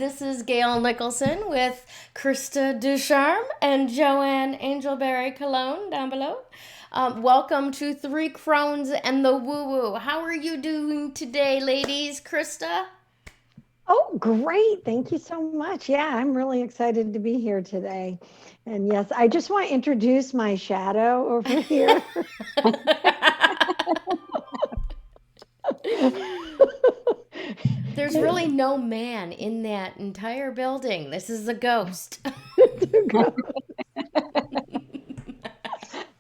This is Gayle Nicholson with Krista Ducharme and Joanne Angel Barry Colon down below. Welcome to Three Crones and the Woo Woo. How are you doing today, ladies? Krista? Oh, great. Thank you so much. Yeah, I'm really excited to be here today. And yes, I just want to introduce my shadow over here. There's really no man in that entire building. This is a ghost.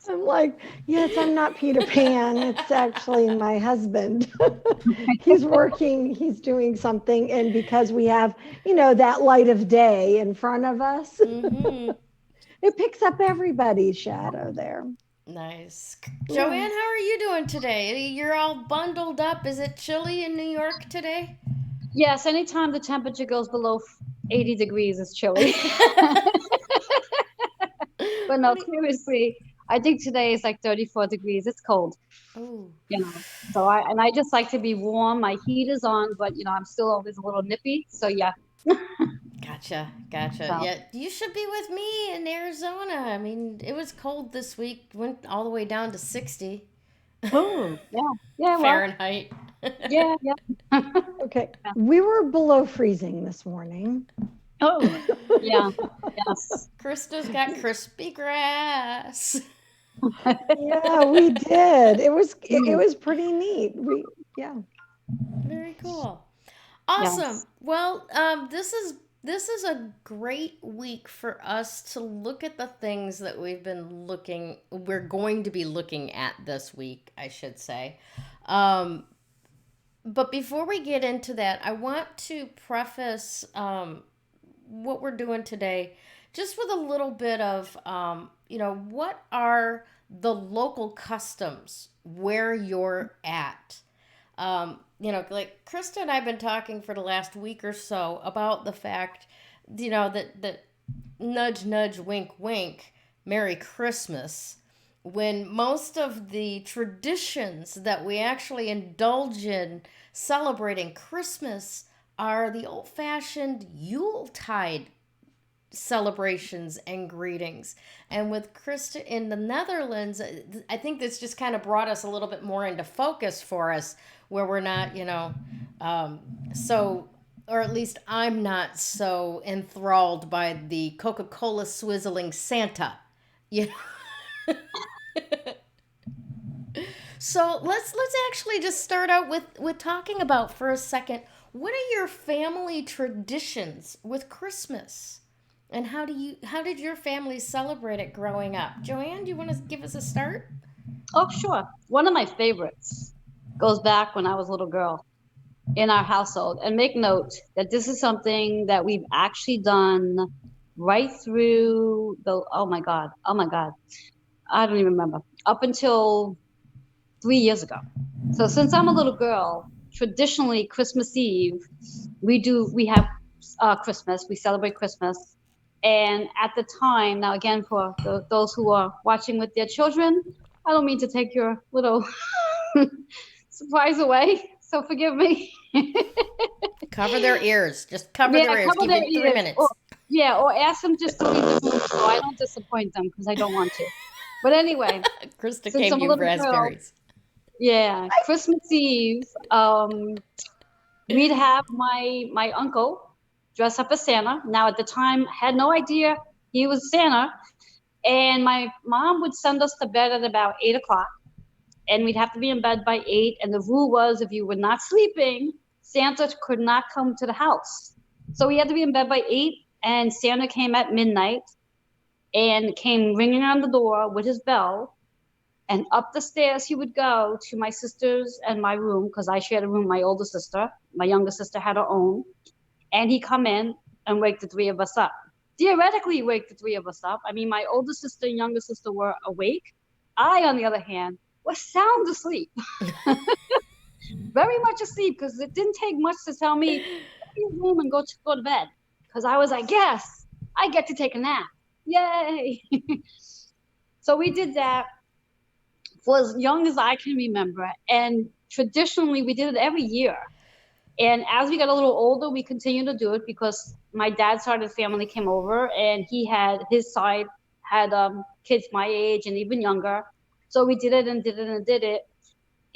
I'm like, yes, I'm not Peter Pan. It's actually my husband. He's working, he's doing something. And because we have, that light of day in front of us, Mm-hmm. it picks up everybody's shadow there. Nice. Yeah. Joanne, how are you doing today? You're all bundled up. Is it chilly in New York today? Yes, anytime the temperature goes below 80 degrees, it's chilly. But no, seriously, I think today is like 34 degrees. It's cold, Oh. So I just like to be warm. My heat is on, but I'm still always a little nippy. So yeah. Gotcha. So Yeah, you should be with me in Arizona. I mean, it was cold this week, went all the way down to 60 oh yeah, well, Fahrenheit. yeah. Okay. We were below freezing this morning. Oh yeah, yes. Krista's got crispy grass. Yeah, we did. It was pretty neat. Yeah. Very cool. Yes. Awesome. Well, this is a great week for us to look at the things that we're going to be looking at this week, I should say. But before we get into that, I want to preface what we're doing today just with a little bit of, what are the local customs where you're at? Like Krista and I have been talking for the last week or so about the fact, that nudge, nudge, wink, wink, Merry Christmas, when most of the traditions that we actually indulge in celebrating Christmas are the old fashioned Yuletide celebrations and greetings. And with Krista in the Netherlands, I think this just kind of brought us a little bit more into focus for us, where we're not, so, or at least I'm not so enthralled by the Coca-Cola swizzling Santa, you know. So let's actually just start out with talking about for a second, what are your family traditions with Christmas? And how did your family celebrate it growing up? Joanne, do you want to give us a start? Oh, sure. One of my favorites goes back when I was a little girl in our household. And make note that this is something that we've actually done right through oh my God, I don't even remember, up until 3 years ago. So since I'm a little girl, traditionally Christmas Eve, we have Christmas, we celebrate Christmas. And at the time, now again, for those who are watching with their children, I don't mean to take your little surprise away, so forgive me. Cover their ears. Just cover their ears. Give it 3 minutes. Or ask them just to leave the room so I don't disappoint them, because I don't want to. But anyway, Krista gave you raspberries. Christmas Eve, we'd have my uncle dress up as Santa. Now at the time, had no idea he was Santa. And my mom would send us to bed at about 8 o'clock. And we'd have to be in bed by 8. And the rule was, if you were not sleeping, Santa could not come to the house. So we had to be in bed by 8. And Santa came at midnight and came ringing on the door with his bell. And up the stairs he would go to my sister's and my room, because I shared a room with my older sister. My younger sister had her own. And he'd come in and wake the three of us up. Theoretically, wake the three of us up. I mean, my older sister and younger sister were awake. I, on the other hand, was sound asleep. Very much asleep, because it didn't take much to tell me, go to your room and go to bed. Because I was like, yes, I get to take a nap. Yay. So we did that for as young as I can remember. And traditionally, we did it every year. And as we got a little older, we continued to do it because my dad's side of the family came over, and he had his side had kids my age and even younger. So we did it and did it and did it.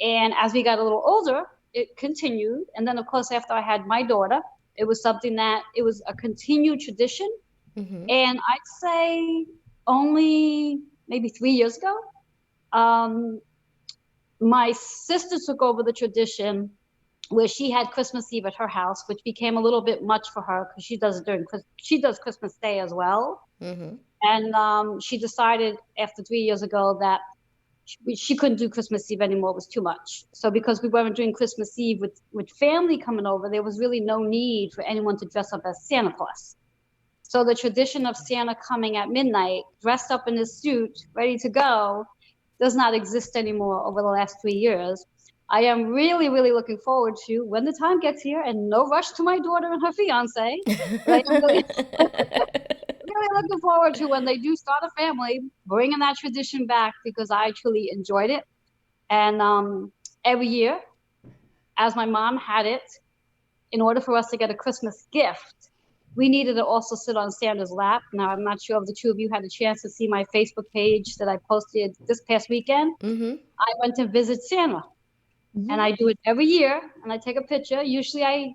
And as we got a little older, it continued. And then, of course, after I had my daughter, it was something that it was a continued tradition. Mm-hmm. And I'd say only maybe 3 years ago, um, my sister took over the tradition where she had Christmas Eve at her house, which became a little bit much for her because she does Christmas Day as well. Mm-hmm. And she decided after 3 years ago that she couldn't do Christmas Eve anymore. It was too much. So because we weren't doing Christmas Eve with family coming over, there was really no need for anyone to dress up as Santa Claus. So the tradition of Santa coming at midnight, dressed up in his suit, ready to go, does not exist anymore over the last 3 years. I am really, really looking forward to when the time gets here, and no rush to my daughter and her fiance, but I am really, really looking forward to when they do start a family, bringing that tradition back because I truly enjoyed it. And every year, as my mom had it, in order for us to get a Christmas gift, we needed to also sit on Santa's lap. Now, I'm not sure if the two of you had a chance to see my Facebook page that I posted this past weekend. Mm-hmm. I went to visit Santa. Mhm. And I do it every year, and I take a picture. Usually I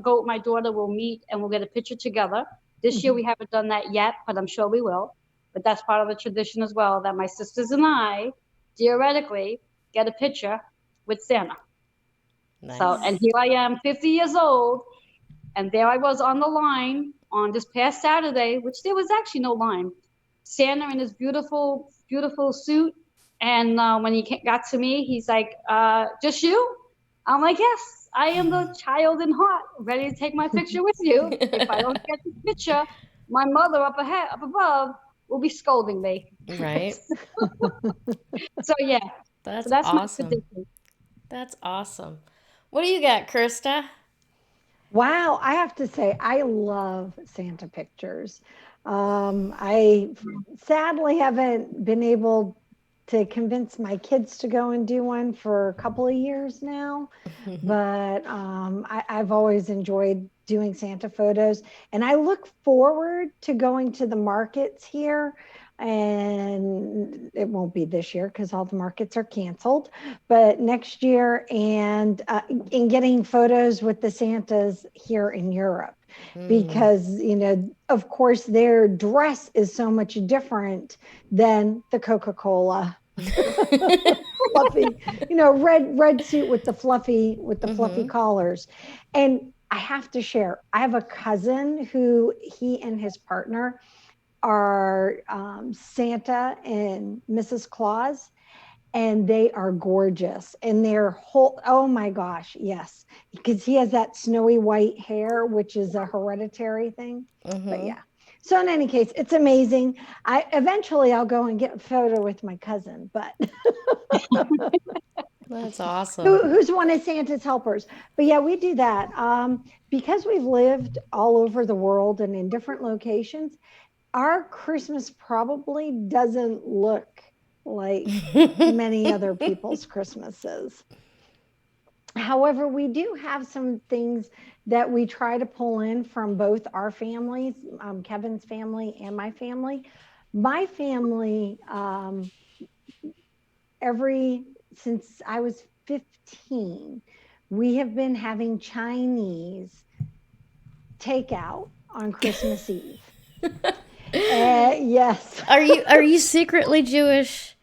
go with my daughter, we'll meet, and we'll get a picture together. This year we haven't done that yet, but I'm sure we will. But that's part of the tradition as well, that my sisters and I, theoretically, get a picture with Santa. Nice. So, and here I am, 50 years old, and there I was on the line on this past Saturday, which there was actually no line. Santa in his beautiful, beautiful suit. And when he got to me, he's like, just you? I'm like, yes, I am the child in heart, ready to take my picture with you. If I don't get the picture, my mother up above will be scolding me. Right. So yeah, That's so that's my awesome. tradition. That's awesome. What do you got, Krista? Wow, I have to say, I love Santa pictures. I sadly haven't been able to convince my kids to go and do one for a couple of years now, but I've always enjoyed doing Santa photos, and I look forward to going to the markets here. And it won't be this year because all the markets are canceled, but next year, and in getting photos with the Santas here in Europe, because of course their dress is so much different than the Coca-Cola fluffy, red suit with the fluffy collars. And I have to share, I have a cousin who he and his partner are Santa and Mrs. Claus, and they are gorgeous. And their whole, oh my gosh, yes, because he has that snowy white hair, which is a hereditary thing. But yeah. So in any case, it's amazing. Eventually I'll go and get a photo with my cousin, but That's awesome. who's one of Santa's helpers. But yeah, we do that. Because we've lived all over the world and in different locations, our Christmas probably doesn't look like many other people's Christmases. However, we do have some things that we try to pull in from both our families, Kevin's family and my family. My family, since I was 15, we have been having Chinese takeout on Christmas Eve. Yes. Are you secretly Jewish?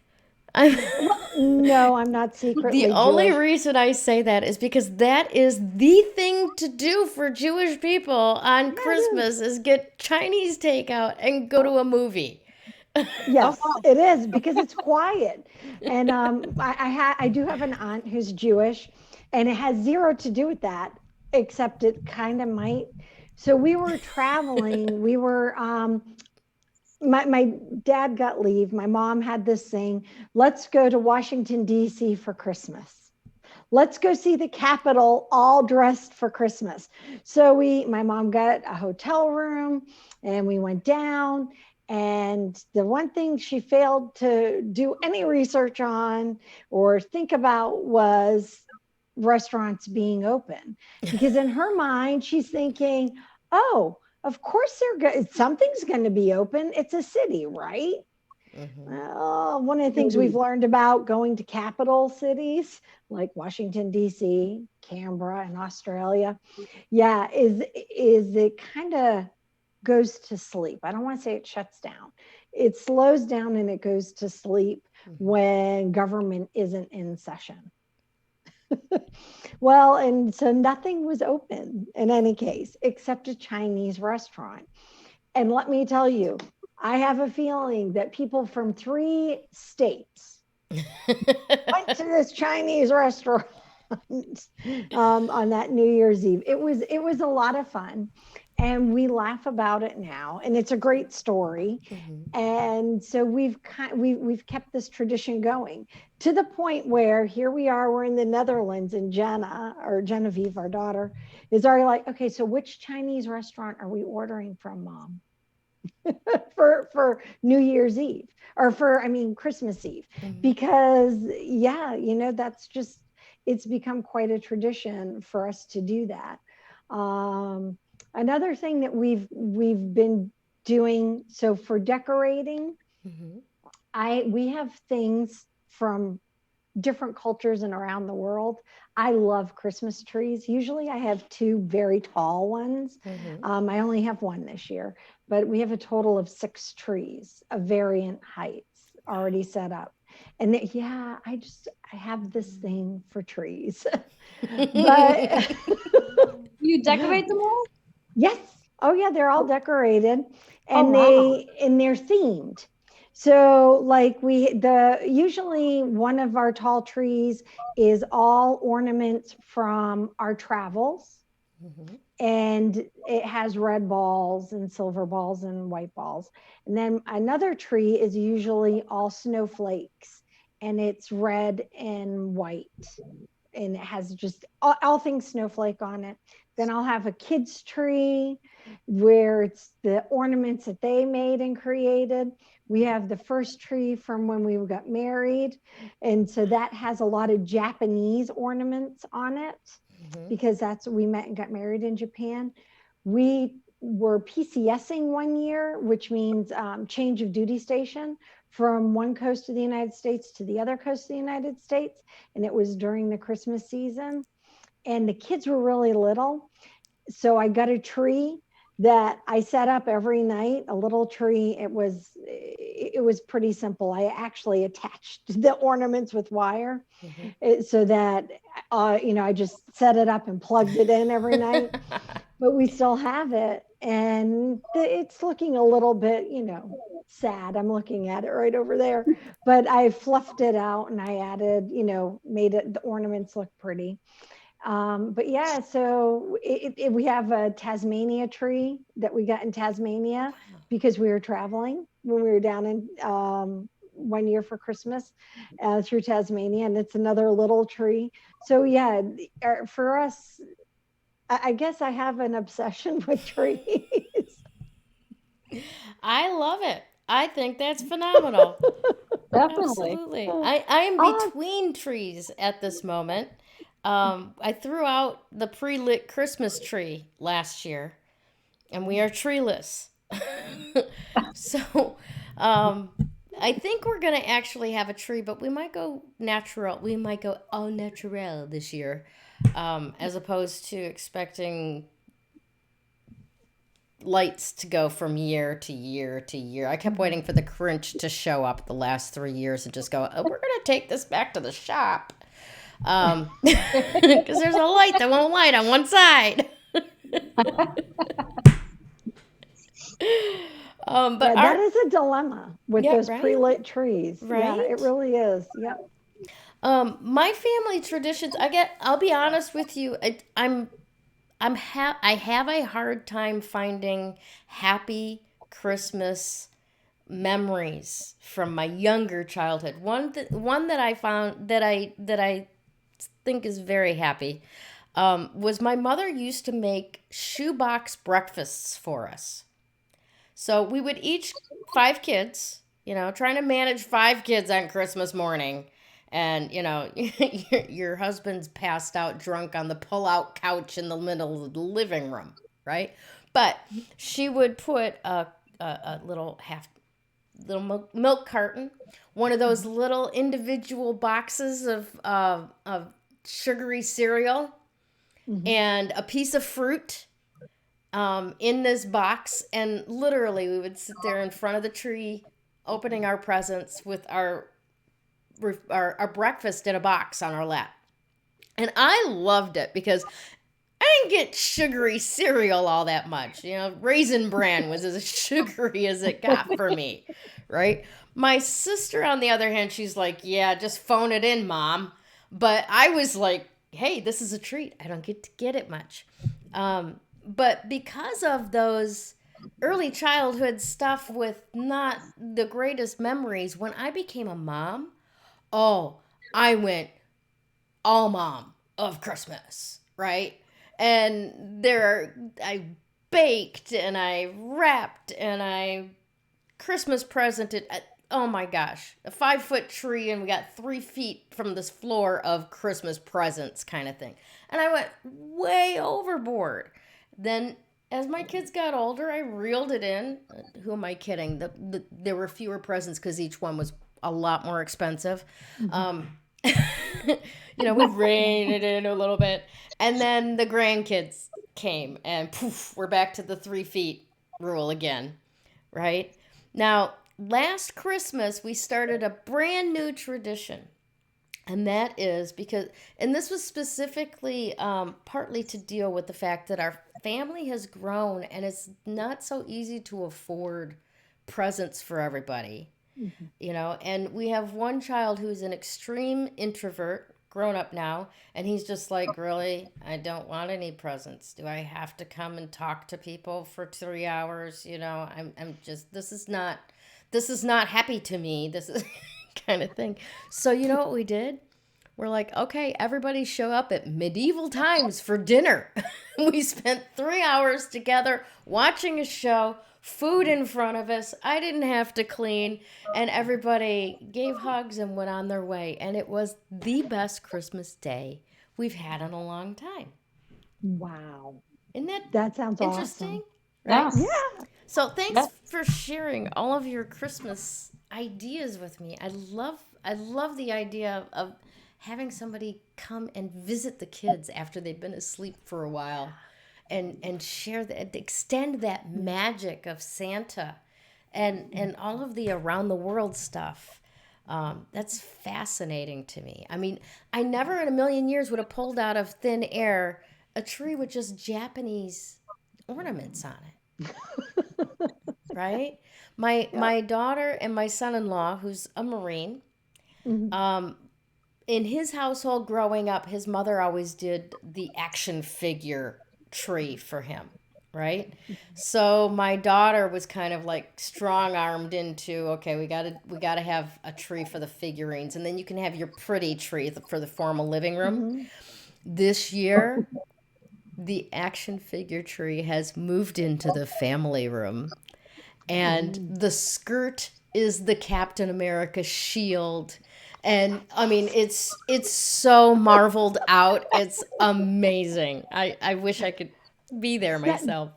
No, I'm not secretly The only Jewish. reason I say that is because that is the thing to do for Jewish people on Christmas is get Chinese takeout and go to a movie. Yes, it is, because it's quiet. And I do have an aunt who's Jewish, and it has zero to do with that, except it kind of might. So we were traveling. We were my dad got leave. My mom had this thing. Let's go to Washington, D.C. for Christmas. Let's go see the Capitol all dressed for Christmas. So my mom got a hotel room, and we went down. And the one thing she failed to do any research on or think about was restaurants being open, because in her mind, she's thinking, oh, of course something's going to be open. It's a city, right? One of the things we've learned about going to capital cities like Washington, D.C., Canberra, and Australia, is it kind of goes to sleep. I don't want to say it shuts down. It slows down and it goes to sleep when government isn't in session. Well, and so nothing was open in any case, except a Chinese restaurant. And let me tell you, I have a feeling that people from 3 states went to this Chinese restaurant on that New Year's Eve. It was a lot of fun, and we laugh about it now, and it's a great story. And so we've kept this tradition going to the point where here we are, we're in the Netherlands, and Genevieve, our daughter, is already like, okay, so which Chinese restaurant are we ordering from, Mom? for New Year's Eve, or Christmas Eve, because that's just, it's become quite a tradition for us to do that. Another thing that we've been doing, so for decorating, we have things from different cultures and around the world. I love Christmas trees. Usually I have 2 very tall ones. I only have 1 this year, but we have a total of 6 trees of variant heights already set up. And I have this thing for trees. But you decorate them all? Yes. Oh yeah, they're all decorated, and they're themed. So like usually one of our tall trees is all ornaments from our travels. And it has red balls and silver balls and white balls. And then another tree is usually all snowflakes, and it's red and white, and it has just all things snowflake on it. Then I'll have a kid's tree where it's the ornaments that they made and created. We have the first tree from when we got married. And so that has a lot of Japanese ornaments on it, because we met and got married in Japan. We were PCSing one year, which means change of duty station, from one coast of the United States to the other coast of the United States. And it was during the Christmas season. And the kids were really little. So I got a tree that I set up every night, a little tree. It was pretty simple. I actually attached the ornaments with wire, so that, I just set it up and plugged it in every night. But we still have it. And it's looking a little bit, sad. I'm looking at it right over there. But I fluffed it out and I added, made the ornaments look pretty. But yeah, so we have a Tasmania tree that we got in Tasmania because we were traveling when we were down in 1 year for Christmas through Tasmania, and it's another little tree. So yeah, for us, I guess I have an obsession with trees. I love it. I think that's phenomenal. Definitely. Absolutely. I am between trees at this moment. I threw out the pre-lit Christmas tree last year, and we are treeless. So, I think we're going to actually have a tree, but we might go natural. We might go au naturel this year, as opposed to expecting lights to go from year to year to year. I kept waiting for the Grinch to show up the last 3 years and just go, oh, we're going to take this back to the shop. Because there's a light that won't light on one side. But that is a dilemma with those right? pre-lit trees. Right? Yeah, it really is. Yeah. My family traditions, I'll be honest with you, I have a hard time finding happy Christmas memories from my younger childhood. One that I found that I think is very happy was my mother used to make shoebox breakfasts for us. So we would each 5 kids, trying to manage 5 kids on Christmas morning. and your husband's passed out drunk on the pull-out couch in the middle of the living room, right? But she would put a little milk carton, one of those little individual boxes of sugary cereal, and a piece of fruit in this box. And literally we would sit there in front of the tree opening our presents with our breakfast in a box on our lap. And I loved it because I didn't get sugary cereal all that much. Raisin Bran was as sugary as it got for me, right? My sister, on the other hand, she's like, yeah, just phone it in, Mom. But I was like, hey, this is a treat. I don't get to get it much. But because of those early childhood stuff with not the greatest memories, when I became a mom, I went all mom of Christmas, right? And I baked and I wrapped and I Christmas presented. Oh my gosh, a 5-foot tree, and we got 3 feet from this floor of Christmas presents kind of thing. And I went way overboard. Then as my kids got older, I reeled it in. Who am I kidding? There were fewer presents because each one was a lot more expensive. We reined it in a little bit. And then the grandkids came and poof, we're back to the 3 feet rule again, right? Now, last Christmas, we started a brand new tradition. And that is and this was specifically partly to deal with the fact that our family has grown and it's not so easy to afford presents for everybody. And we have one child who's an extreme introvert, grown up now, and he's just like, really, I don't want any presents. Do I have to come and talk to people for 3 hours? I'm just, this is not happy to me. This is kind of thing. So you know what we did? We're like, okay, everybody show up at medieval times for dinner. We spent 3 hours together watching a show, food in front of us. I didn't have to clean, and everybody gave hugs and went on their way. And it was the best Christmas day we've had in a long time. Wow. Isn't that sounds interesting? Awesome. Right? Yes. Yeah. So thanks for sharing all of your Christmas ideas with me. I love the idea of having somebody come and visit the kids after they've been asleep for a while and share that, extend that magic of Santa and all of the around the world stuff. That's fascinating to me. I mean, I never in a million years would have pulled out of thin air a tree with just Japanese ornaments on it. Right? My daughter and my son-in-law, who's a Marine, in his household growing up, his mother always did the action figure tree for him, right? So my daughter was kind of like strong-armed into, okay, we gotta have a tree for the figurines, and then you can have your pretty tree for the formal living room. This year, the action figure tree has moved into the family room, and the skirt is the Captain America shield. And I mean, it's so marveled out. It's amazing. I wish I could be there myself.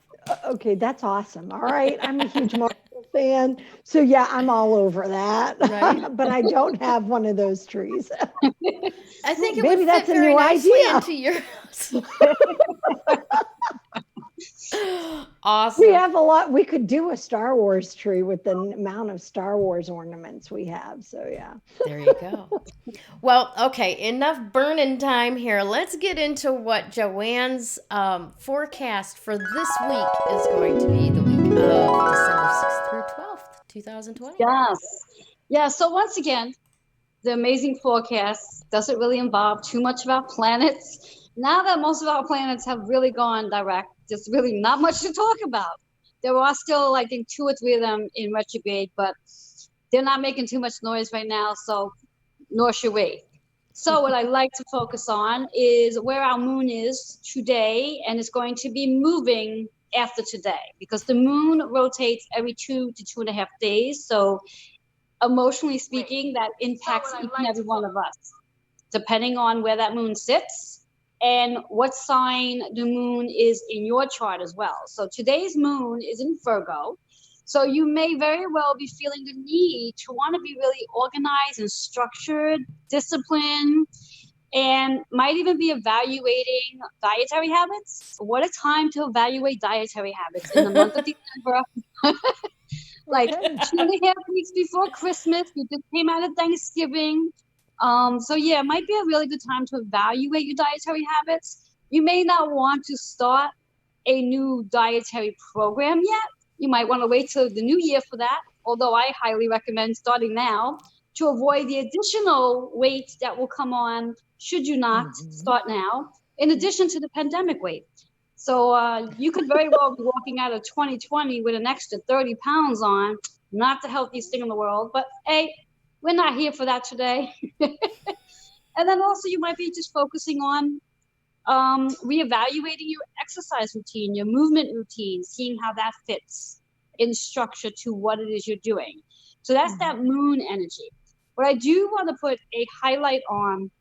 Okay, that's awesome. All right, I'm a huge Marvel fan, so yeah, I'm all over that. Right? But I don't have one of those trees. I think it Maybe would that's fit a very new nicely idea. into your house. Awesome. We have a lot. We could do a Star Wars tree with the amount of Star Wars ornaments we have. So yeah. There you go. Well, okay, enough burning time here. Let's get into what Joanne's forecast for this week is going to be, the week of December 6th through 12th, 2020. Yes. Yeah. So once again, the amazing forecast doesn't really involve too much of our planets. Now that most of our planets have really gone direct, there's really not much to talk about. There are still, I think, 2 or 3 of them in retrograde, but they're not making too much noise right now, so nor should we. So what I like to focus on is where our moon is today, and it's going to be moving after today because the moon rotates every 2 to 2.5 days. So emotionally speaking, that impacts each and every one of us, depending on where that moon sits and what sign the moon is in your chart as well. So today's moon is in Virgo. So you may very well be feeling the need to want to be really organized and structured, disciplined, and might even be evaluating dietary habits. What a time to evaluate dietary habits in the month of December. Like 2.5 weeks before Christmas, we just came out of Thanksgiving. So yeah, it might be a really good time to evaluate your dietary habits. You may not want to start a new dietary program yet. You might want to wait till the new year for that, although I highly recommend starting now to avoid the additional weight that will come on should you not start now, in addition to the pandemic weight. So you could very well be walking out of 2020 with an extra 30 pounds on, not the healthiest thing in the world, but hey, we're not here for that today. And then also you might be just focusing on reevaluating your exercise routine, your movement routine, seeing how that fits in structure to what it is you're doing. So that's that moon energy. What I do want to put a highlight on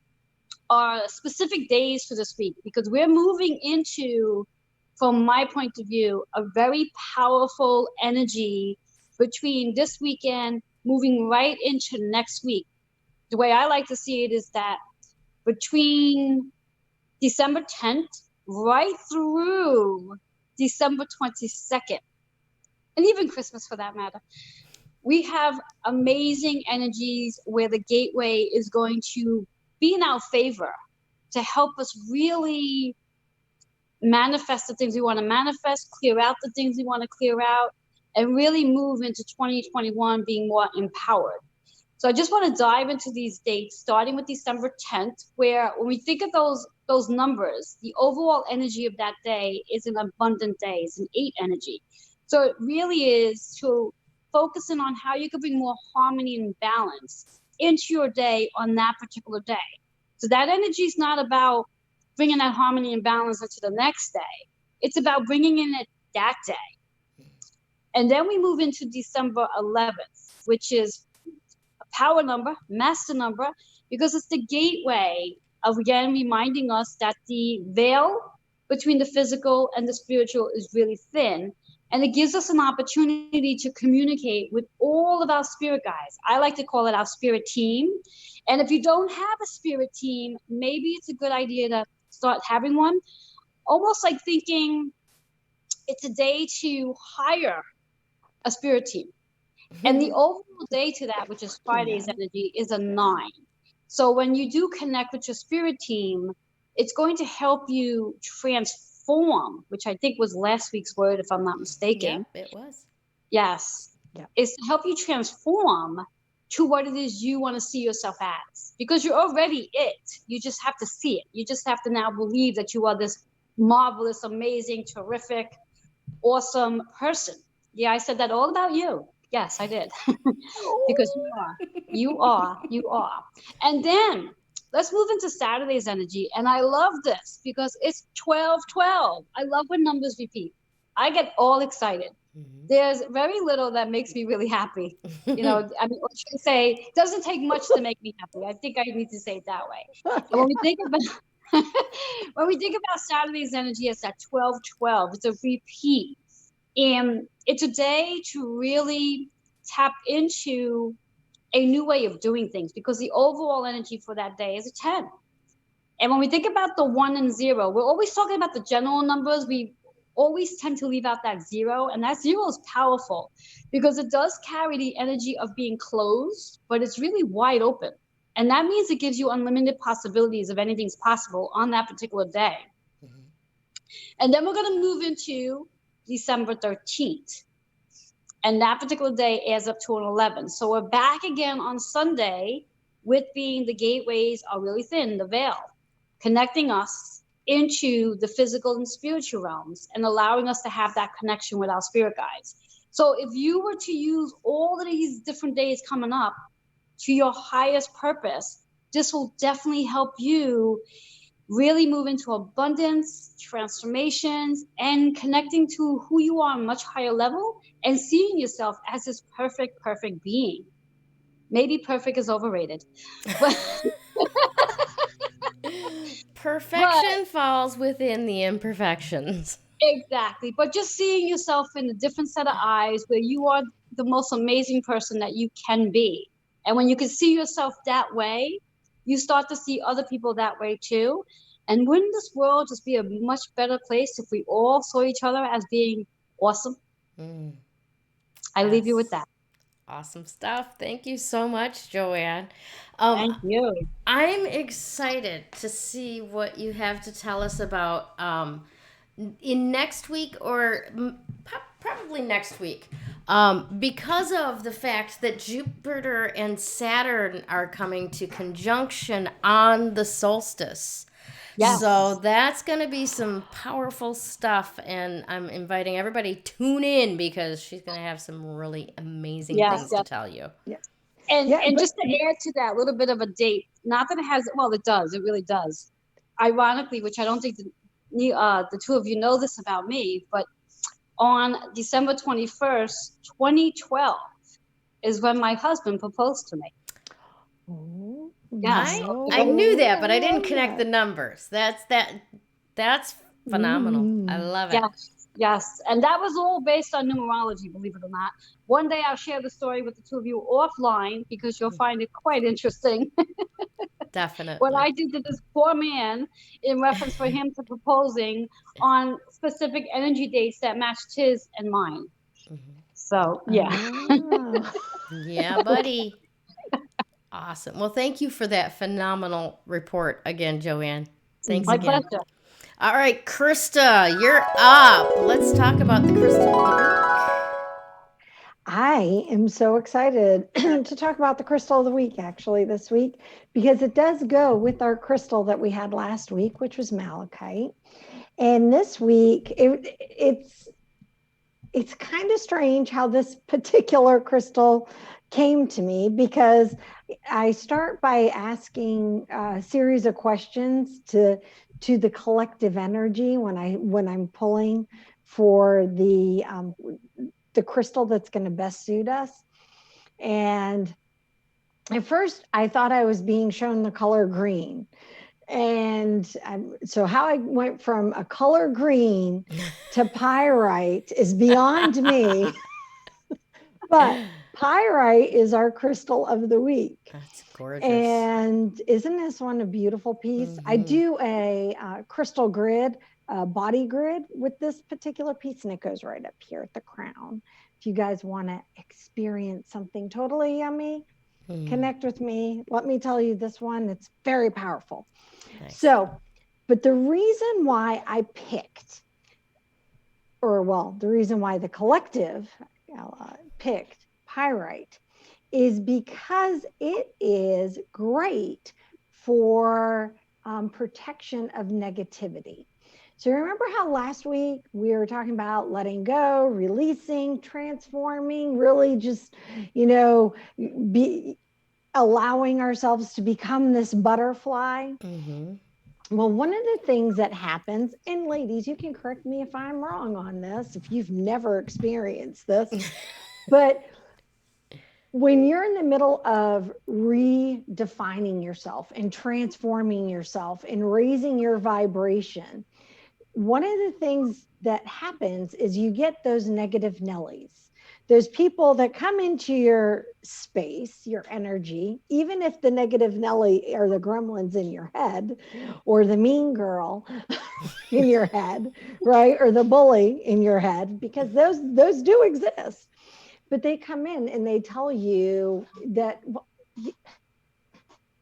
are specific days for this week, because we're moving into, from my point of view, a very powerful energy between this weekend moving right into next week. The way I like to see it is that between December 10th right through December 22nd, and even Christmas for that matter, we have amazing energies where the gateway is going to be in our favor to help us really manifest the things we want to manifest, clear out the things we want to clear out, and really move into 2021 being more empowered. So I just want to dive into these dates, starting with December 10th, where when we think of those numbers, the overall energy of that day is an abundant day. It's an 8 energy. So it really is to focus in on how you can bring more harmony and balance into your day on that particular day. So that energy is not about bringing that harmony and balance into the next day. It's about bringing in it that day. And then we move into December 11th, which is a power number, master number, because it's the gateway of, again, reminding us that the veil between the physical and the spiritual is really thin. And it gives us an opportunity to communicate with all of our spirit guides. I like to call it our spirit team. And if you don't have a spirit team, maybe it's a good idea to start having one. Almost like thinking it's a day to hire a spirit team. And the overall day to that, which is Friday's energy, is a 9. So when you do connect with your spirit team, it's going to help you transform, which I think was last week's word, if I'm not mistaken. Yep, it was. Yes. Yep. It's to help you transform to what it is you want to see yourself as, because you're already it. You just have to see it. You just have to now believe that you are this marvelous, amazing, terrific, awesome person. Yeah, I said that all about you. Yes, I did. Because you are. And then let's move into Saturday's energy. And I love this because it's 12-12. I love when numbers repeat. I get all excited. Mm-hmm. There's very little that makes me really happy. You know, I mean, what should I say? It doesn't take much to make me happy. I think I need to say it that way. And when we think about Saturday's energy, it's at 12-12. It's a repeat. And it's a day to really tap into a new way of doing things, because the overall energy for that day is a 10. And when we think about the 1 and 0, we're always talking about the general numbers. We always tend to leave out that 0. And that 0 is powerful because it does carry the energy of being closed, but it's really wide open. And that means it gives you unlimited possibilities of anything's possible on that particular day. Mm-hmm. And then we're going to move into December 13th. And that particular day adds up to an 11. So we're back again on Sunday with being the gateways are really thin, the veil, connecting us into the physical and spiritual realms and allowing us to have that connection with our spirit guides. So if you were to use all of these different days coming up to your highest purpose, this will definitely help you really move into abundance, transformations, and connecting to who you are on a much higher level and seeing yourself as this perfect being. Maybe perfect is overrated. But, Perfection falls within the imperfections. exactly. But just seeing yourself in a different set of eyes where you are the most amazing person that you can be. And when you can see yourself that way, you start to see other people that way too. And wouldn't this world just be a much better place if we all saw each other as being awesome? Mm, I leave you with yes. that. Awesome stuff. Thank you so much, Joanne. Thank you. I'm excited to see what you have to tell us about in next week or probably next week. Because of the fact that Jupiter and Saturn are coming to conjunction on the solstice. So Yes. that's going to be some powerful stuff. And I'm inviting everybody tune in because she's going to have some really amazing Yes. things to Yes. tell you. Yeah. And Yeah, but just to add to that, a little bit of a date. Not that it has. Well, it does. It really does. Ironically, which I don't think the two of you know this about me, but on December 21st, 2012, is when my husband proposed to me. oh, Yes. I knew no, that, I but I didn't love connect the that. numbers. That's phenomenal. I Mm. love it. Yes, yes. And that was all based on numerology, believe it or not. One day I'll share the story with the two of you offline because you'll find it quite interesting. What Definitely. I did to this poor man in reference for him to proposing on specific energy dates that matched his and mine. Mhm. So, yeah. Oh. Yeah, buddy. Awesome. Well, thank you for that phenomenal report again, Joanne. Thanks My again. pleasure. All right, Krista, you're up. Let's talk about the crystal of the week. I am so excited to talk about the crystal of the week actually this week because it does go with our crystal that we had last week, which was malachite. And this week, it's kind of strange how this particular crystal came to me because I start by asking a series of questions to the collective energy when I'm pulling for the crystal that's going to best suit us. And at first, I thought I was being shown the color green. And so, how I went from a color green to pyrite is beyond me. But pyrite is our crystal of the week. That's gorgeous. And isn't this one a beautiful piece? I Mm-hmm. do a crystal grid, body grid with this particular piece, and it goes right up here at the crown. If you guys want to experience something totally yummy, connect with me. Let me tell you this one, it's very powerful. Nice. So, but the reason why I picked, the reason why the collective picked pyrite is because it is great for protection of negativity. So remember how last week we were talking about letting go, releasing, transforming, really just, be allowing ourselves to become this butterfly. Mm-hmm. Well, one of the things that happens, and ladies, you can correct me if I'm wrong on this, if you've never experienced this, but when you're in the middle of redefining yourself and transforming yourself and raising your vibration, one of the things that happens is you get those negative Nellies. Those people that come into your space, your energy, even if the negative Nelly are the gremlins in your head or the mean girl in your head, right? Or the bully in your head, because those do exist. But they come in and they tell you that,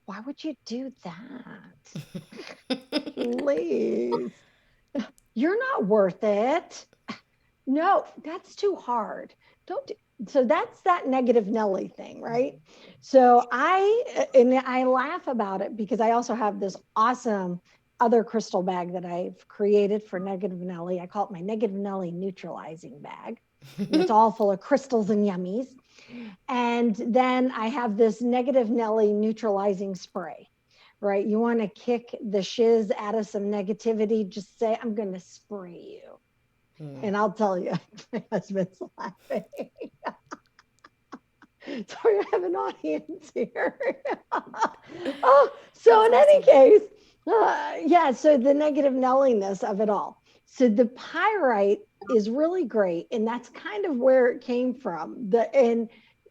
why would you do that? Please. You're not worth it. No, that's too hard. Don't do, so that's that negative Nelly thing, right? So I laugh about it because I also have this awesome other crystal bag that I've created for negative Nelly. I call it my negative Nelly neutralizing bag. And it's all full of crystals and yummies. And then I have this negative Nelly neutralizing spray, right? You want to kick the shiz out of some negativity, just say, I'm going to spray you. And I'll tell you, my husband's laughing. Sorry, I have an audience here. Oh, so That's in any awesome. case, yeah, so the negative nelliness of it all. So the pyrite is really great, and that's kind of where it came from. And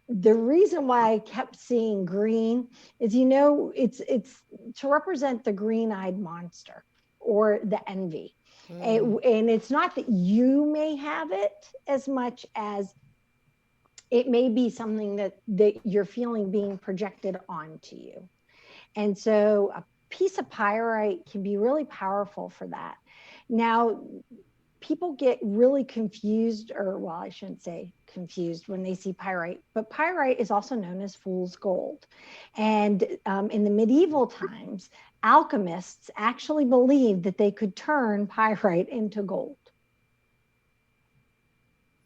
the reason why I kept seeing green is, it's to represent the green-eyed monster or the envy. And it's not that you may have it as much as it may be something that you're feeling being projected onto you. And so a piece of pyrite can be really powerful for that. Now, people get really confused, or well, I shouldn't say confused when they see pyrite, but pyrite is also known as fool's gold. And in the medieval times, alchemists actually believed that they could turn pyrite into gold.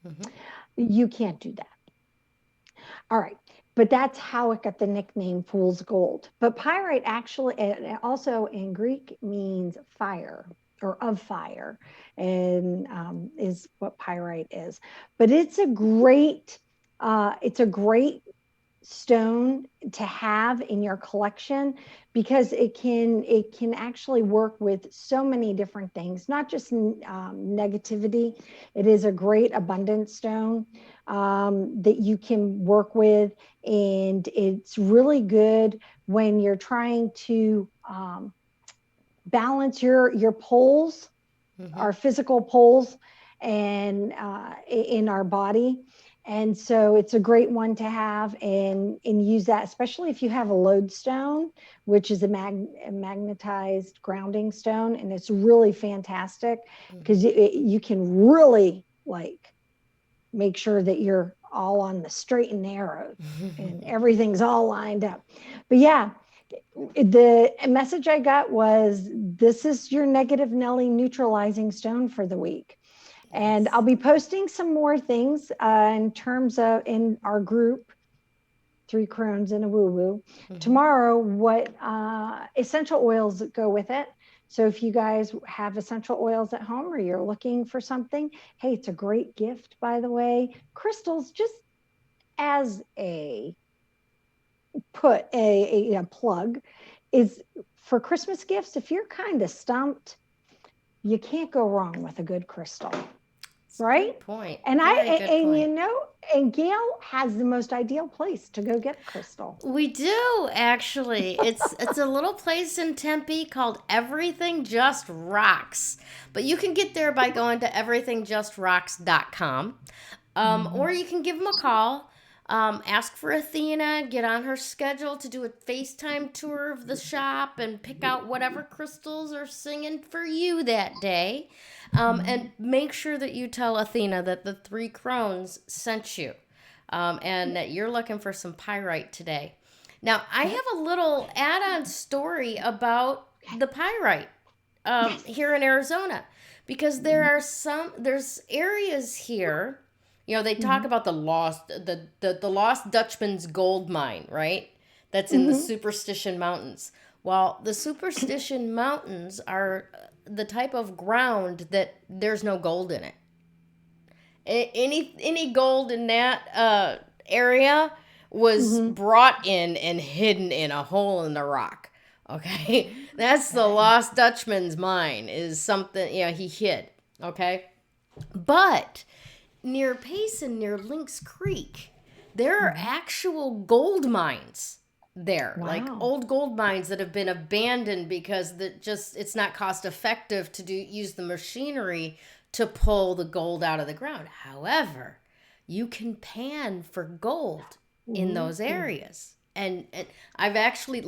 Mm-hmm. You can't do that. All right. But that's how it got the nickname fool's gold. But pyrite actually also in Greek means fire or of fire, and is what pyrite is. But it's a great stone to have in your collection, because it can actually work with so many different things, not just negativity. It is a great abundance stone that you can work with, and it's really good when you're trying to balance your poles, our physical poles, and in our body. And so it's a great one to have and use that, especially if you have a lodestone, which is a magnetized grounding stone. And it's really fantastic because you can really make sure that you're all on the straight and narrow and everything's all lined up. But yeah, the message I got was, this is your negative Nelly neutralizing stone for the week. And I'll be posting some more things in terms of in our group, 3 Crones and a Woo Woo. Tomorrow, what essential oils go with it. So if you guys have essential oils at home or you're looking for something, hey, it's a great gift, by the way. Crystals, just as a plug, is for Christmas gifts. If you're kind of stumped, you can't go wrong with a good crystal. Right? Good point. And Very good point. and Gayle has the most ideal place to go get a crystal. We do actually. It's a little place in Tempe called Everything Just Rocks. But you can get there by going to everythingjustrocks.com. Or you can give them a call. Ask for Athena, get on her schedule to do a FaceTime tour of the shop and pick out whatever crystals are singing for you that day. And make sure that you tell Athena that the 3 Crones sent you, and that you're looking for some pyrite today. Now, I have a little add-on story about the pyrite here in Arizona, because there's areas here. They talk about the lost Dutchman's gold mine, right? That's in the Superstition Mountains. Well, the Superstition Mountains are the type of ground that there's no gold in it. Any gold in that area was brought in and hidden in a hole in the rock. Okay, that's the lost Dutchman's mine, is something he hid. Okay, but near Payson, near Lynx Creek, there are actual gold mines there. Wow. Like old gold mines that have been abandoned because it's not cost effective to use the machinery to pull the gold out of the ground. However, you can pan for gold in those areas. And I've actually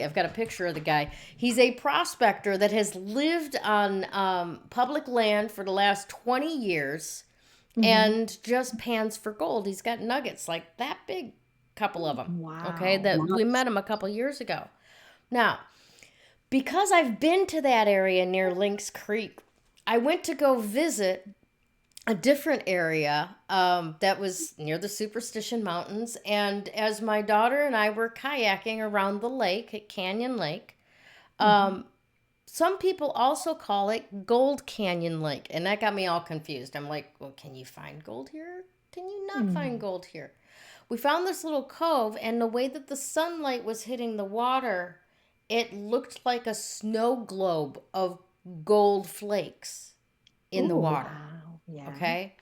I've got a picture of the guy. He's a prospector that has lived on public land for the last 20 years and just pans for gold. He's got nuggets like that big, couple of them. Wow. Okay, that we met him a couple years ago. Now, because I've been to that area near Lynx Creek, I went to go visit a different area that was near the Superstition Mountains. And as my daughter and I were kayaking around the lake at Canyon Lake, some people also call it Gold Canyon Lake. And that got me all confused. I'm like, well, can you find gold here? Can you not find gold here? we found this little cove, and the way that the sunlight was hitting the water, it looked like a snow globe of gold flakes in the Ooh, water. wow. Yeah. Okay.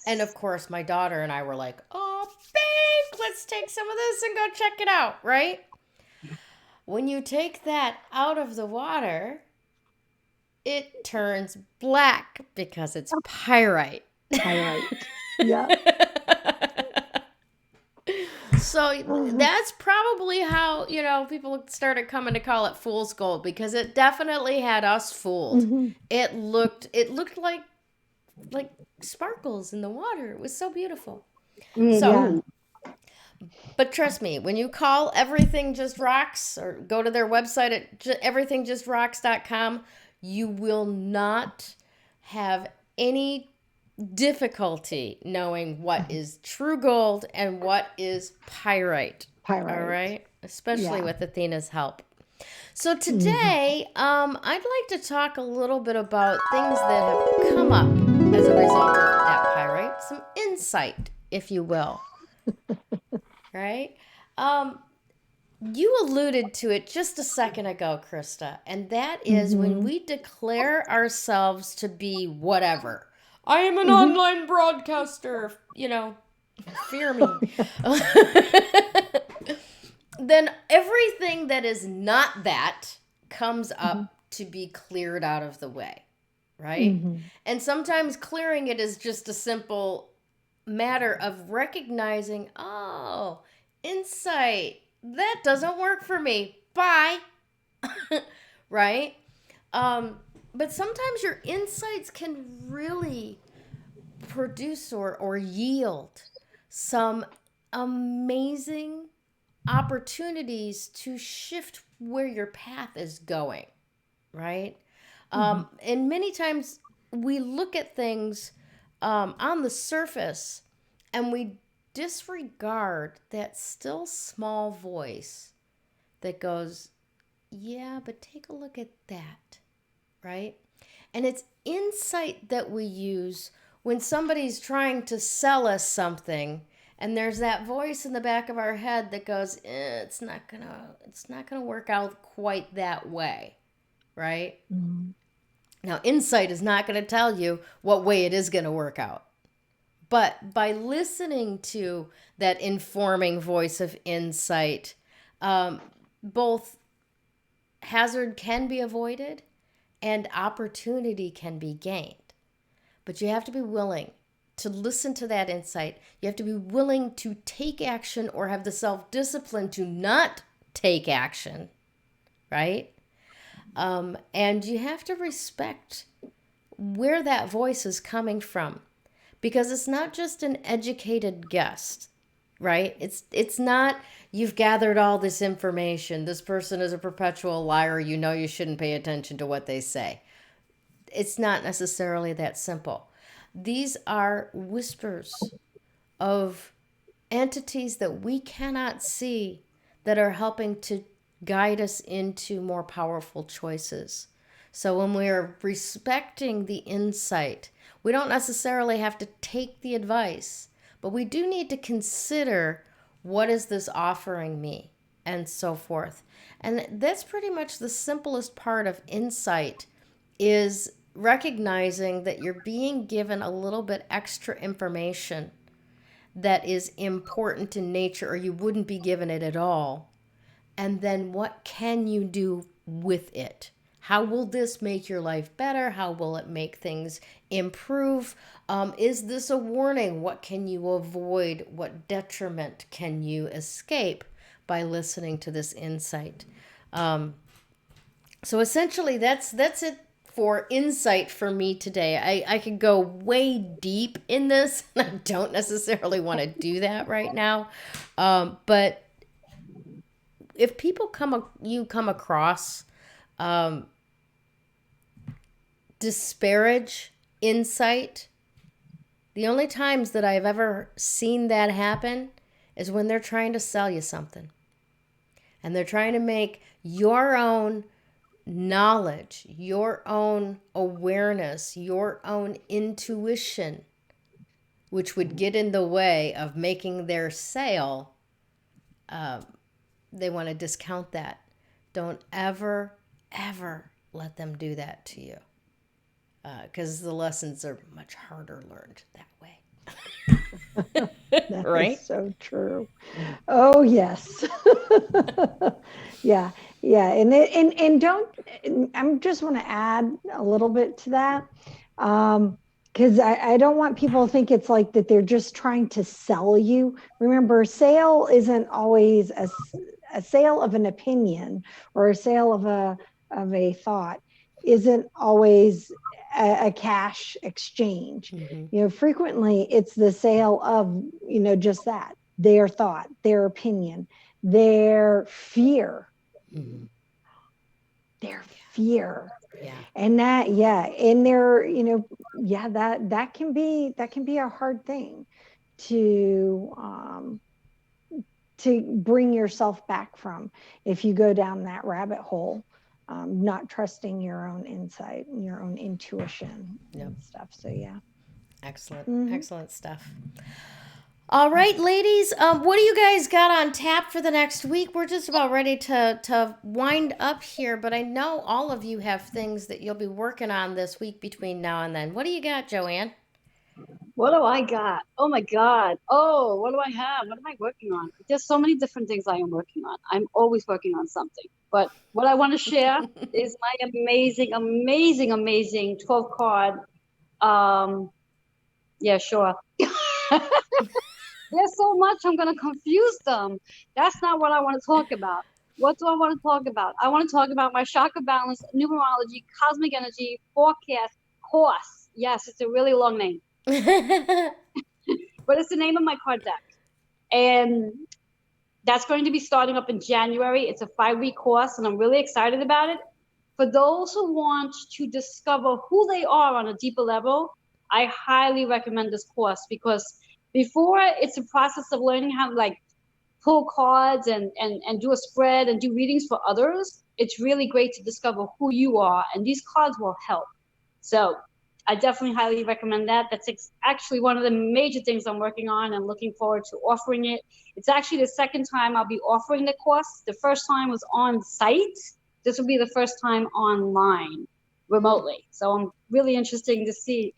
And of course, my daughter and I were like, oh, babe, let's take some of this and go check it out, right? When you take that out of the water, it turns black because it's pyrite. Pyrite. Yeah. So that's probably how, people started coming to call it fool's gold, because it definitely had us fooled. Mhm. It looked like sparkles in the water. It was so beautiful. So, but trust me, when you call Everything Just Rocks or go to their website at everythingjustrocks.com, you will not have any difficulty knowing what is true gold and what is pyrite. Pyrite. All right? Especially Yeah. with Athena's help. So today, I'd like to talk a little bit about things that have come up as a result of that pyrite, some insight, if you will. Right? You alluded to it just a second ago, Krista, and that is when we declare ourselves to be whatever. I am an online broadcaster, fear me. Then everything that is not that comes up to be cleared out of the way, right? And sometimes clearing it is just a simple matter of recognizing, oh, insight, that doesn't work for me. Bye. Right? But sometimes your insights can really produce or yield some amazing opportunities to shift where your path is going, right? And many times we look at things on the surface and we disregard that still small voice that goes, yeah, but take a look at that, right? And it's insight that we use when somebody's trying to sell us something, and there's that voice in the back of our head that goes, it's not gonna work out quite that way, right? Now, insight is not going to tell you what way it is going to work out. But by listening to that informing voice of insight, both hazard can be avoided and opportunity can be gained. But you have to be willing to listen to that insight. You have to be willing to take action or have the self-discipline to not take action, right? And you have to respect where that voice is coming from, because it's not just an educated guess, right? It's not, you've gathered all this information, this person is a perpetual liar, you shouldn't pay attention to what they say. It's not necessarily that simple. These are whispers of entities that we cannot see that are helping to guide us into more powerful choices. So when we're respecting the insight, we don't necessarily have to take the advice, but we do need to consider, what is this offering me, and so forth. And that's pretty much the simplest part of insight, is recognizing that you're being given a little bit extra information that is important in nature, or you wouldn't be given it at all. And then what can you do with it? How will this make your life better? How will it make things improve? Is this a warning? What can you avoid? What detriment can you escape by listening to this insight? So essentially, that's it for insight for me today. I could go way deep in this, and I don't necessarily want to do that right now. But if people come across disparage insight, the only times that I've ever seen that happen is when they're trying to sell you something. And they're trying to make your own knowledge, your own awareness, your own intuition which would get in the way of making their sale, they want to discount that. Don't ever, ever let them do that to you, because the lessons are much harder learned that way. That Right? is so true. Oh yes. Yeah, yeah, and don't. I just want to add a little bit to that, because I don't want people to think it's like that they're just trying to sell you. Remember, sale isn't always a sale of an opinion or a sale of a thought isn't always a cash exchange. Frequently it's the sale of, just that, their thought, their opinion, their fear, their fear. Yeah. And that, yeah, and there, yeah, that can be a hard thing to bring yourself back from if you go down that rabbit hole, not trusting your own insight and your own intuition and stuff. So yeah. Excellent. Excellent stuff. All right, ladies, what do you guys got on tap for the next week? We're just about ready to wind up here, but I know all of you have things that you'll be working on this week between now and then. What do you got, Joanne? What do I got? Oh my God. Oh, what do I have? What am I working on? There's so many different things I am working on. I'm always working on something. But what I want to share is my amazing, amazing, amazing 12 card. Yeah, sure. There's so much, I'm going to confuse them. That's not what I want to talk about. What do I want to talk about? I want to talk about my chakra balance, numerology, cosmic energy, forecast, course. Yes, it's a really long name. But it's the name of my card deck. And that's going to be starting up in January. It's a 5-week course, and I'm really excited about it. For those who want to discover who they are on a deeper level, I highly recommend this course, because before it's a process of learning how to like pull cards and do a spread and do readings for others. It's really great to discover who you are, and these cards will help. So I definitely highly recommend that. That's actually one of the major things I'm working on and looking forward to offering it. It's actually the second time I'll be offering the course. The first time was on site. This will be the first time online, remotely. So I'm really interested to see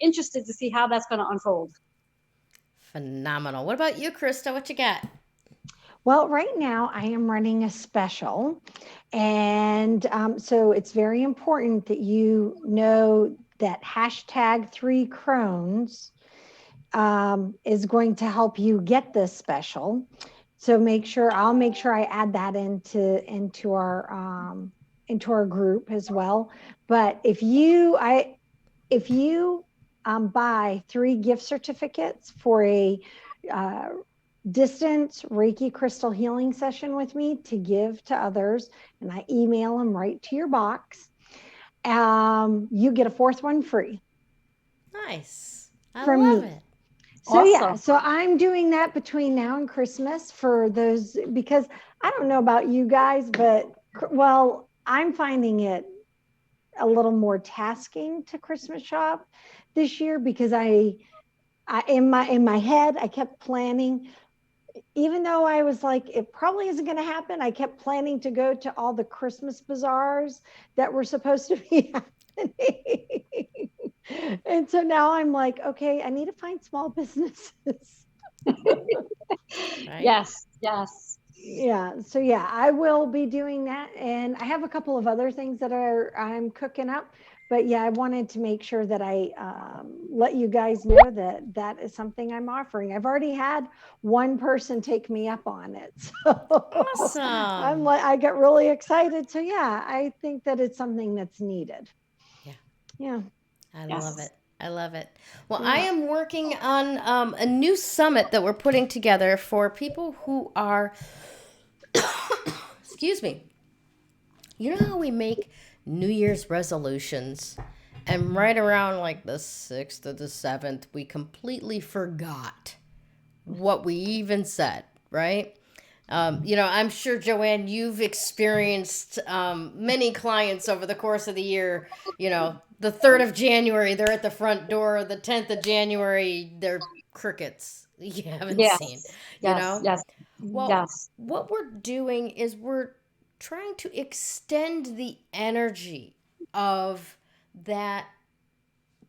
how that's going to unfold. Phenomenal. What about you, Krista? What you got? Well, right now I am running a special, and so it's very important that you know that #3Crones is going to help you get this special. So I'll make sure I add that into our group as well. But if you buy 3 gift certificates for a distance Reiki crystal healing session with me to give to others, and I email them right to your box, you get a 4th one free. Nice. I from love me. it. So Awesome. yeah, so I'm doing that between now and Christmas for those, because I don't know about you guys, but well, I'm finding it a little more tasking to Christmas shop this year, because I in my head I kept planning, even though I was like, it probably isn't going to happen. I kept planning to go to all the Christmas bazaars that were supposed to be happening. And so now I'm like, okay, I need to find small businesses. Right? Yes. Yeah. So yeah, I will be doing that. And I have a couple of other things that I'm cooking up. But yeah, I wanted to make sure that I let you guys know that is something I'm offering. I've already had one person take me up on it. So Awesome. I get really excited. So yeah, I think that it's something that's needed. Yeah. I Yes. love it. I love it. Well, Yeah. I am working on a new summit that we're putting together for people who are, excuse me. You know how we make New Year's resolutions, and right around like the 6th or the 7th, we completely forgot what we even said, right? I'm sure, Joanne, you've experienced many clients over the course of the year. The 3rd of January, they're at the front door. The 10th of January, they're crickets. You haven't seen, Yes, you yes, know? yes, Well, yes. what we're doing is we're trying to extend the energy of that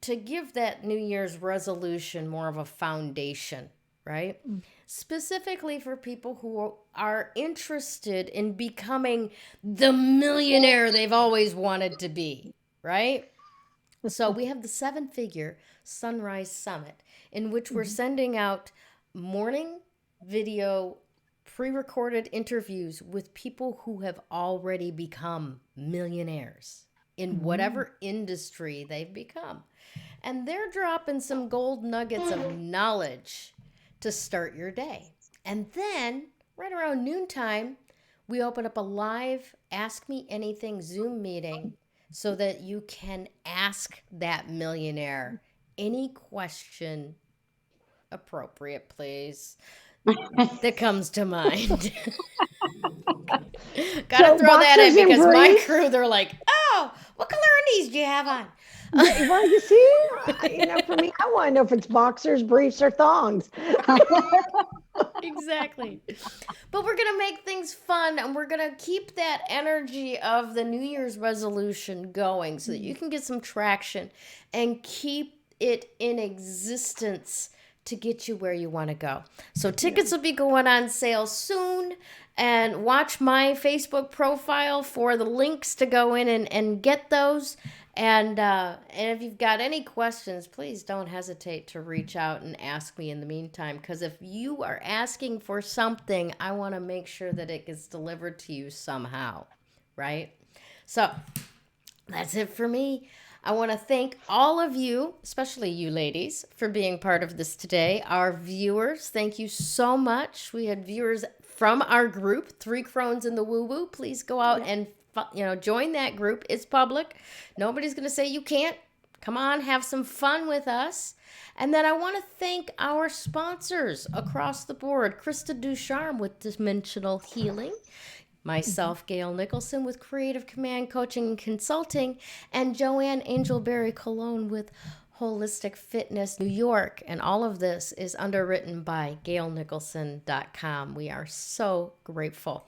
to give that New Year's resolution more of a foundation, right? Specifically for people who are interested in becoming the millionaire they've always wanted to be, right? So we have the 7-figure Sunrise Summit, in which we're sending out morning video pre-recorded interviews with people who have already become millionaires in whatever industry they've become. And they're dropping some gold nuggets of knowledge to start your day. And then, right around noontime, we open up a live Ask Me Anything Zoom meeting so that you can ask that millionaire any question, appropriate, please, that comes to mind. Gotta So throw that in boxers and because my briefs. crew, they're like, oh, what color undies do you have on? Yeah, well, you see, for me, I want to know if it's boxers, briefs, or thongs. Exactly. But we're going to make things fun, and we're going to keep that energy of the New Year's resolution going so that you can get some traction and keep it in existence to get you where you want to go. So tickets will be going on sale soon, and watch my Facebook profile for the links to go in and get those. And if you've got any questions, please don't hesitate to reach out and ask me in the meantime. Because if you are asking for something, I want to make sure that it gets delivered to you somehow, right? So that's it for me. I want to thank all of you, especially you ladies, for being part of this today. Our viewers, thank you so much. We had viewers from our group, 3 Crones in the Woo Woo. Please go out and join that group. It's public. Nobody's going to say you can't. Come on, have some fun with us. And then I want to thank our sponsors across the board. Krista Ducharme with Dimensional Healing. Myself, Gayle Nicholson with Creative Command Coaching and Consulting. And Joanne Angel Barry Colon with Wholistic Fitness New York. And all of this is underwritten by GayleNicholson.com. We are so grateful.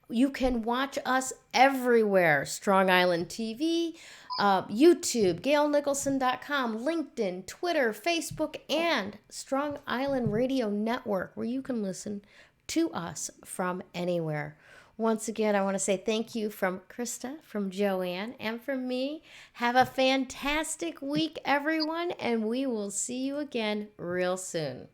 You can watch us everywhere. Strong Island TV, YouTube, GayleNicholson.com, LinkedIn, Twitter, Facebook, and Strong Island Radio Network, where you can listen to us from anywhere. Once again, I want to say thank you from Krista, from Joanne, and from me. Have a fantastic week, everyone, and we will see you again real soon.